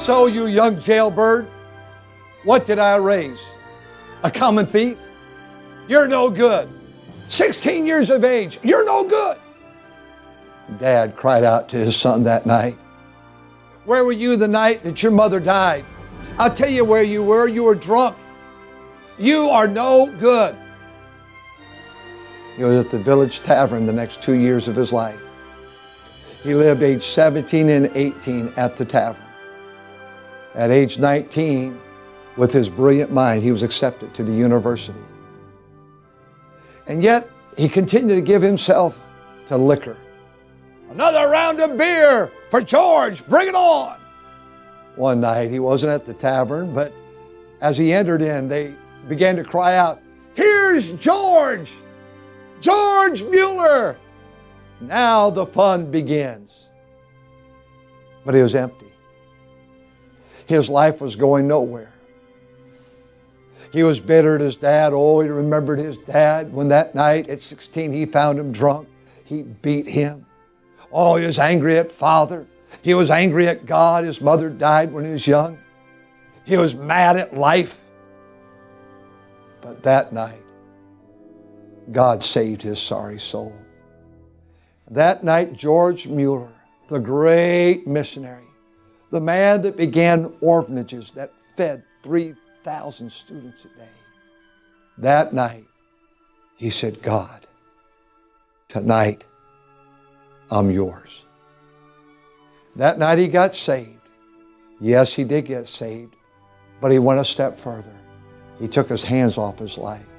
So, you young jailbird, what did I raise? A common thief? You're no good. 16 years of age, you're no good. Dad cried out to his son that night. Where were you the night that your mother died? I'll tell you where you were. You were drunk. You are no good. He was at the village tavern the next 2 years of his life. He lived age 17 and 18 at the tavern. At age 19, with his brilliant mind, he was accepted to the university. And yet, he continued to give himself to liquor. Another round of beer for George, bring it on. One night, he wasn't at the tavern, but as he entered in, they began to cry out, "Here's George! George Muller!" Now the fun begins. But he was empty. His life was going nowhere. He was bitter at his dad. Oh, he remembered his dad when that night at 16 he found him drunk. He beat him. Oh, he was angry at father. He was angry at God. His mother died when he was young. He was mad at life. But that night, God saved his sorry soul. That night, George Muller, the great missionary, the man that began orphanages that fed 3,000 students a day, that night, he said, "God, tonight, I'm yours." That night he got saved. Yes, he did get saved, but he went a step further. He took his hands off his life.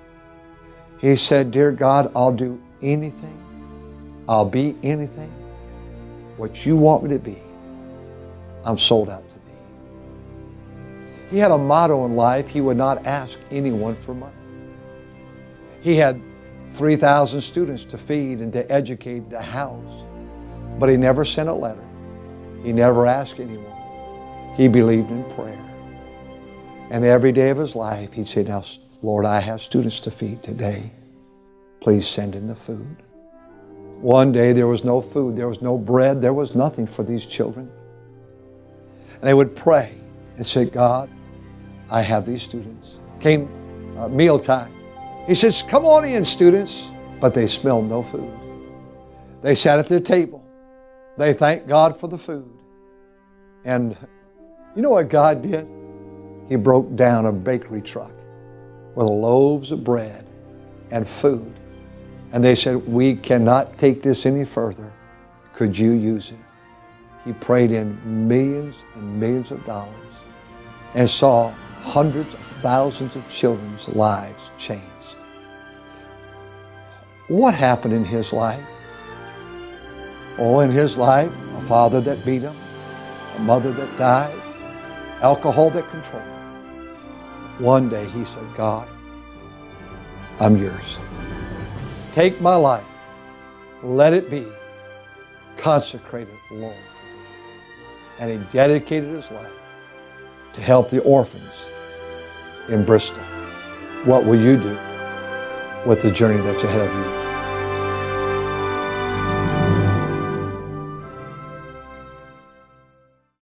He said, "Dear God, I'll do anything. I'll be anything. What you want me to be, I'm sold out to thee." He had a motto in life. He would not ask anyone for money. He had 3,000 students to feed and to educate and to house, but he never sent a letter. He never asked anyone. He believed in prayer. And every day of his life, he'd say, "Now, Lord, I have students to feed today. Please send in the food." One day there was no food, there was no bread, there was nothing for these children. And they would pray and say, "God, I have these students." Came mealtime. He says, "Come on in, students." But they smelled no food. They sat at their table. They thanked God for the food. And you know what God did? He broke down a bakery truck with loaves of bread and food. And they said, "We cannot take this any further. Could you use it?" He prayed in millions and millions of dollars and saw hundreds of thousands of children's lives changed. What happened in his life? Oh, in his life, a father that beat him, a mother that died, alcohol that controlled him. One day he said, "God, I'm yours. Take my life. Let it be consecrated, Lord." And he dedicated his life to help the orphans in Bristol. What will you do with the journey that's ahead of you?